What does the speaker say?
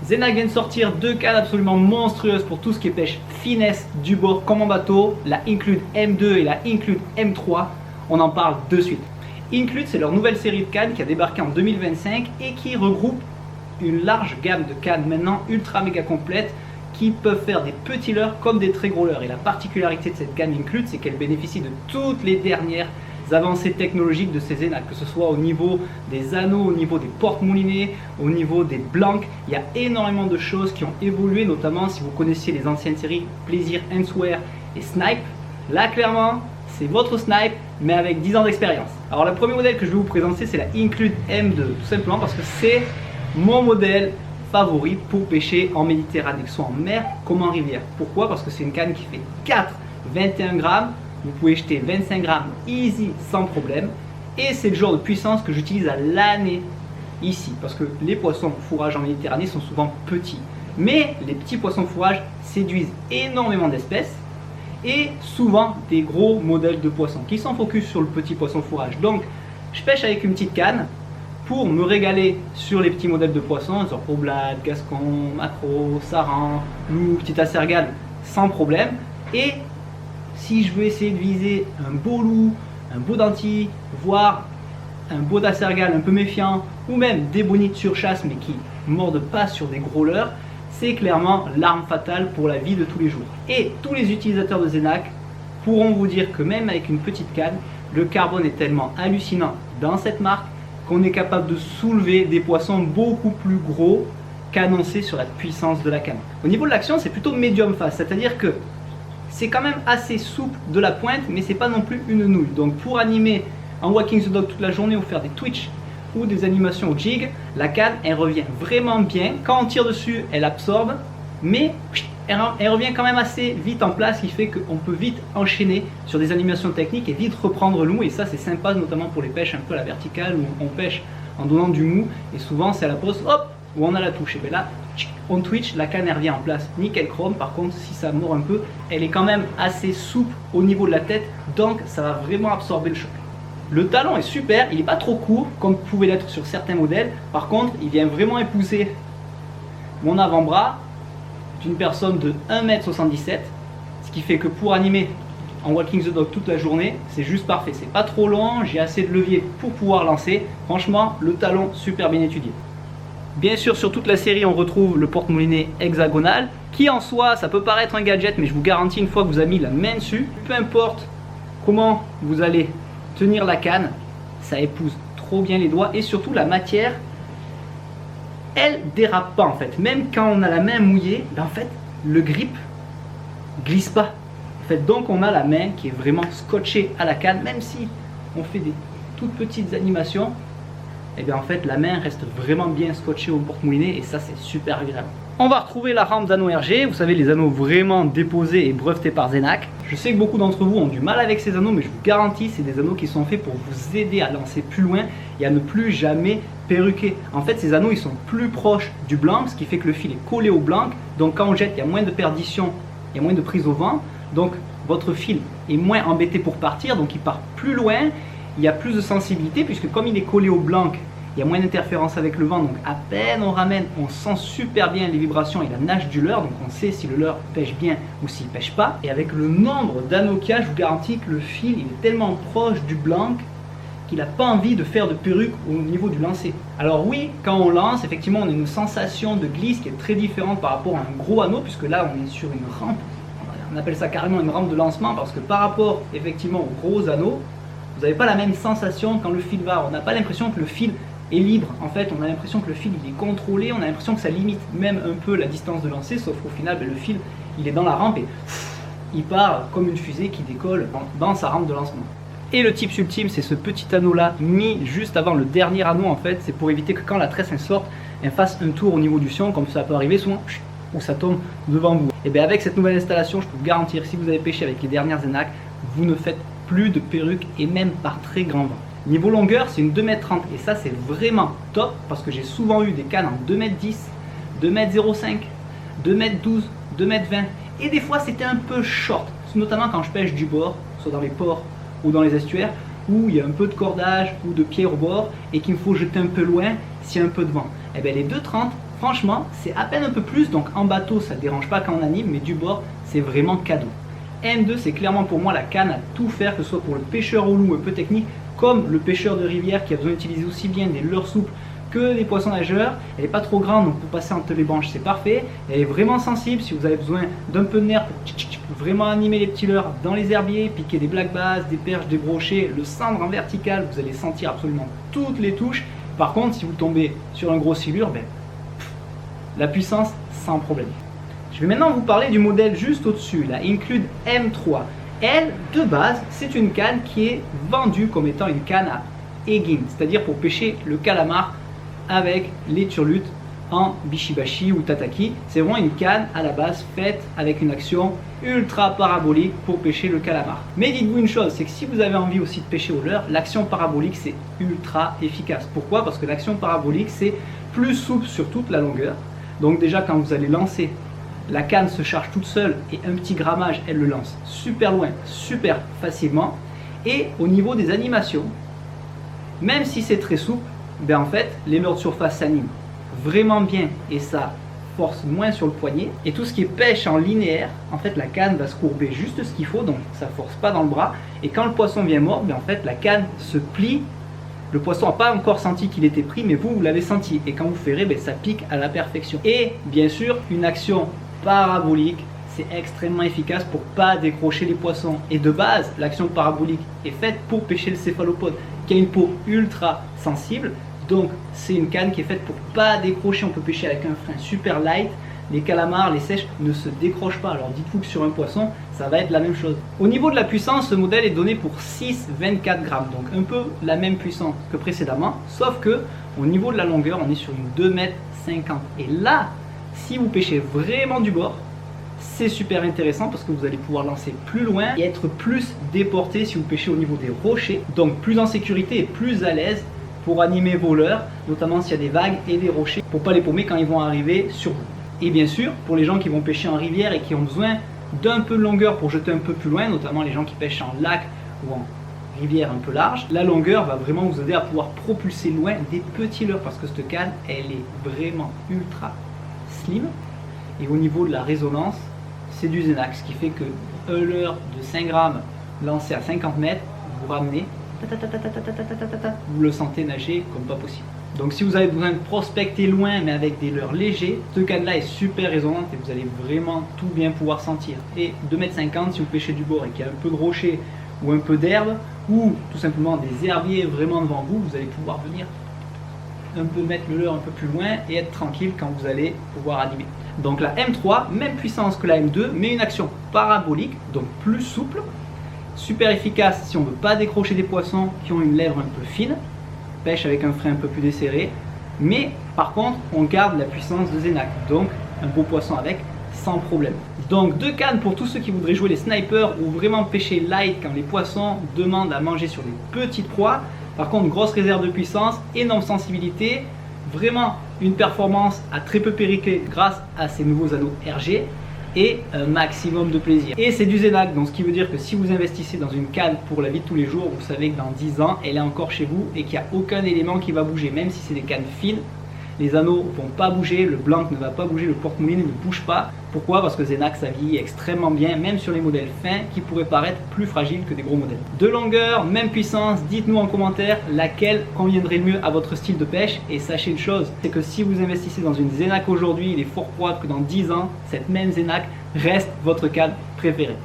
Zenac vient de sortir deux cannes absolument monstrueuses pour tout ce qui est pêche finesse du bord comme en bateau, la Include M2 et la Include M3. On en parle de suite. Include, c'est leur nouvelle série de cannes qui a débarqué en 2025 et qui regroupe une large gamme de cannes maintenant ultra méga complètes qui peuvent faire des petits leurres comme des très gros leurres. Et la particularité de cette gamme Include, c'est qu'elle bénéficie de toutes les dernières avancées technologiques de ces Zenac, que ce soit au niveau des anneaux, au niveau des porte-moulinets, au niveau des blancs. Il y a énormément de choses qui ont évolué, notamment si vous connaissiez les anciennes séries Plaisir, Answear et Snipe. Là, clairement, c'est votre Snipe, mais avec 10 ans d'expérience. Alors, le premier modèle que je vais vous présenter, c'est la Include M2, tout simplement parce que c'est mon modèle favori pour pêcher en Méditerranée, que ce soit en mer comme en rivière. Pourquoi? Parce que c'est une canne qui fait 4,21 grammes. Vous pouvez jeter 25 grammes easy sans problème. Et c'est le genre de puissance que j'utilise à l'année ici. Parce que les poissons fourrage en Méditerranée sont souvent petits. Mais les petits poissons fourrage séduisent énormément d'espèces. Et souvent des gros modèles de poissons qui sont focus sur le petit poisson fourrage. Donc je pêche avec une petite canne pour me régaler sur les petits modèles de poissons, genre oblade, gascon, maquereau, saran, loup, petit acergale, sans problème. Et si je veux essayer de viser un beau loup, un beau denti, voire un beau acergale un peu méfiant, ou même des bonites sur chasse mais qui mordent pas sur des gros leurres, c'est clairement l'arme fatale pour la vie de tous les jours. Et tous les utilisateurs de Zenac pourront vous dire que même avec une petite canne, le carbone est tellement hallucinant dans cette marque qu'on est capable de soulever des poissons beaucoup plus gros qu'annoncé sur la puissance de la canne. Au niveau de l'action, c'est plutôt médium fast, c'est-à-dire que c'est quand même assez souple de la pointe, mais c'est pas non plus une nouille. Donc pour animer en walking the dog toute la journée ou faire des twitch ou des animations au jig, la canne elle revient vraiment bien. Quand on tire dessus, elle absorbe, mais elle revient quand même assez vite en place, ce qui fait qu'on peut vite enchaîner sur des animations techniques et vite reprendre le mou. Et ça c'est sympa, notamment pour les pêches un peu à la verticale où on pêche en donnant du mou et souvent c'est à la pause, hop, où on a la touche. Et bien là, on twitch, la canne elle revient en place nickel chrome. Par contre, si ça mord un peu, elle est quand même assez souple au niveau de la tête, donc ça va vraiment absorber le choc. Le talon est super, il n'est pas trop court comme pouvait l'être sur certains modèles. Par contre, il vient vraiment épouser mon avant-bras d'une personne de 1,77 m, ce qui fait que pour animer en walking the dog toute la journée, c'est juste parfait. C'est pas trop long, j'ai assez de levier pour pouvoir lancer. Franchement, le talon super bien étudié. Bien sûr, sur toute la série, on retrouve le porte-moulinet hexagonal, qui en soi, ça peut paraître un gadget, mais je vous garantis, une fois que vous avez mis la main dessus, peu importe comment vous allez tenir la canne, ça épouse trop bien les doigts, et surtout la matière, elle dérape pas en fait. Même quand on a la main mouillée, ben en fait, le grip glisse pas. En fait, donc on a la main qui est vraiment scotchée à la canne, même si on fait des toutes petites animations. Et bien en fait la main reste vraiment bien scotchée au porte-moulinet et ça c'est super agréable. On va retrouver la rampe d'anneaux RG, vous savez les anneaux vraiment déposés et brevetés par Zenac. Je sais que beaucoup d'entre vous ont du mal avec ces anneaux, mais je vous garantis c'est des anneaux qui sont faits pour vous aider à lancer plus loin et à ne plus jamais perruquer. En fait ces anneaux ils sont plus proches du blanc, ce qui fait que le fil est collé au blanc, donc quand on jette il y a moins de perdition, il y a moins de prise au vent, donc votre fil est moins embêté pour partir, donc il part plus loin. Il y a plus de sensibilité puisque comme il est collé au blanc, il y a moins d'interférence avec le vent, donc à peine on ramène, on sent super bien les vibrations et la nage du leurre, donc on sait si le leurre pêche bien ou s'il pêche pas. Et avec le nombre d'anneaux qu'il y a, je vous garantis que le fil il est tellement proche du blanc qu'il n'a pas envie de faire de perruque au niveau du lancer. Alors oui, quand on lance, effectivement on a une sensation de glisse qui est très différente par rapport à un gros anneau, puisque là on est sur une rampe, on appelle ça carrément une rampe de lancement, parce que par rapport effectivement aux gros anneaux, vous n'avez pas la même sensation quand le fil va. On n'a pas l'impression que le fil est libre. En fait, on a l'impression que le fil il est contrôlé, on a l'impression que ça limite même un peu la distance de lancer, sauf qu'au final, le fil il est dans la rampe et il part comme une fusée qui décolle dans sa rampe de lancement. Et le tips ultime, c'est ce petit anneau là mis juste avant le dernier anneau. En fait, c'est pour éviter que quand la tresse elle sorte, elle fasse un tour au niveau du sion, comme ça peut arriver souvent, où ça tombe devant vous. Et bien avec cette nouvelle installation, je peux vous garantir, si vous avez pêché avec les dernières Zenac, vous ne faites plus de perruque et même par très grand vent. Niveau longueur, c'est une 2,30 m et ça c'est vraiment top parce que j'ai souvent eu des cannes en 2,10 m, 2,05 m, 2,12 m, 2,20 m et des fois c'était un peu short, notamment quand je pêche du bord, soit dans les ports ou dans les estuaires où il y a un peu de cordage ou de pierre au bord et qu'il me faut jeter un peu loin s'il y a un peu de vent. Et bien les 2,30 Franchement, c'est à peine un peu plus, donc en bateau ça ne dérange pas quand on anime, mais du bord c'est vraiment cadeau. M2 c'est clairement pour moi la canne à tout faire, que ce soit pour le pêcheur au loup un peu technique, comme le pêcheur de rivière qui a besoin d'utiliser aussi bien des leurres souples que des poissons nageurs. Elle n'est pas trop grande, donc pour passer entre les branches c'est parfait. Elle est vraiment sensible si vous avez besoin d'un peu de nerf pour vraiment animer les petits leurres dans les herbiers, piquer des black bass, des perches, des brochets, le cendre en vertical, vous allez sentir absolument toutes les touches. Par contre, si vous tombez sur un gros silure, la puissance sans problème. Je vais maintenant vous parler du modèle juste au-dessus, la Include M3. Elle, de base, c'est une canne qui est vendue comme étant une canne à egging, c'est-à-dire pour pêcher le calamar avec les turlutes en bishibashi ou tataki. C'est vraiment une canne à la base faite avec une action ultra parabolique pour pêcher le calamar. Mais dites-vous une chose, c'est que si vous avez envie aussi de pêcher au leurre, l'action parabolique c'est ultra efficace. Pourquoi? Parce que l'action parabolique c'est plus souple sur toute la longueur. Donc déjà quand vous allez lancer, la canne se charge toute seule et un petit grammage, elle le lance super loin, super facilement. Et au niveau des animations, même si c'est très souple, en fait, les leurres de surface s'animent vraiment bien et ça force moins sur le poignet. Et tout ce qui est pêche en linéaire, en fait, la canne va se courber juste ce qu'il faut, donc ça force pas dans le bras. Et quand le poisson vient mordre, en fait, la canne se plie. Le poisson n'a pas encore senti qu'il était pris, mais vous l'avez senti. Et quand vous ferrez, ça pique à la perfection. Et bien sûr, une action parabolique, c'est extrêmement efficace pour pas décrocher les poissons. Et de base, l'action parabolique est faite pour pêcher le céphalopode, qui a une peau ultra sensible. Donc c'est une canne qui est faite pour pas décrocher. On peut pêcher avec un frein super light. Les calamars, les sèches ne se décrochent pas. Alors dites-vous que sur un poisson, ça va être la même chose. Au niveau de la puissance, ce modèle est donné pour 6,24 grammes. Donc un peu la même puissance que précédemment. Sauf que au niveau de la longueur, on est sur une 2,50 m. Et là, si vous pêchez vraiment du bord, c'est super intéressant parce que vous allez pouvoir lancer plus loin et être plus déporté si vous pêchez au niveau des rochers. Donc plus en sécurité et plus à l'aise pour animer vos leurres, notamment s'il y a des vagues et des rochers, pour pas les paumer quand ils vont arriver sur vous. Et bien sûr, pour les gens qui vont pêcher en rivière et qui ont besoin d'un peu de longueur pour jeter un peu plus loin, notamment les gens qui pêchent en lac ou en rivière un peu large, la longueur va vraiment vous aider à pouvoir propulser loin des petits leurres parce que cette canne, elle est vraiment ultra slim. Et au niveau de la résonance, c'est du Zenac, ce qui fait que un leurre de 5 grammes lancé à 50 mètres, vous ramenez, vous le sentez nager comme pas possible. Donc si vous avez besoin de prospecter loin mais avec des leurres légers, cette canne là est super résonante et vous allez vraiment tout bien pouvoir sentir. Et 2,50 m si vous pêchez du bord et qu'il y a un peu de rocher ou un peu d'herbe ou tout simplement des herbiers vraiment devant vous, vous allez pouvoir venir un peu mettre le leurre un peu plus loin et être tranquille quand vous allez pouvoir animer. Donc la M3, même puissance que la M2, mais une action parabolique, donc plus souple, super efficace si on ne veut pas décrocher des poissons qui ont une lèvre un peu fine, pêche avec un frein un peu plus desserré, mais par contre on garde la puissance de Zenac, donc un beau poisson avec sans problème. Donc deux cannes pour tous ceux qui voudraient jouer les snipers ou vraiment pêcher light quand les poissons demandent à manger sur des petites proies. Par contre, grosse réserve de puissance, énorme sensibilité, vraiment une performance à très peu périclée grâce à ces nouveaux anneaux RG et un maximum de plaisir. Et c'est du Zenac, donc ce qui veut dire que si vous investissez dans une canne pour la vie de tous les jours, vous savez que dans 10 ans, elle est encore chez vous et qu'il n'y a aucun élément qui va bouger, même si c'est des cannes fines. Les anneaux ne vont pas bouger, le blanc ne va pas bouger, le porte-mouline ne bouge pas. Pourquoi? Parce que Zenac ça vieillit extrêmement bien, même sur les modèles fins qui pourraient paraître plus fragiles que des gros modèles. De longueur, même puissance, dites-nous en commentaire laquelle conviendrait le mieux à votre style de pêche. Et sachez une chose, c'est que si vous investissez dans une Zenac aujourd'hui, il est fort probable que dans 10 ans, cette même Zenac reste votre canne préférée.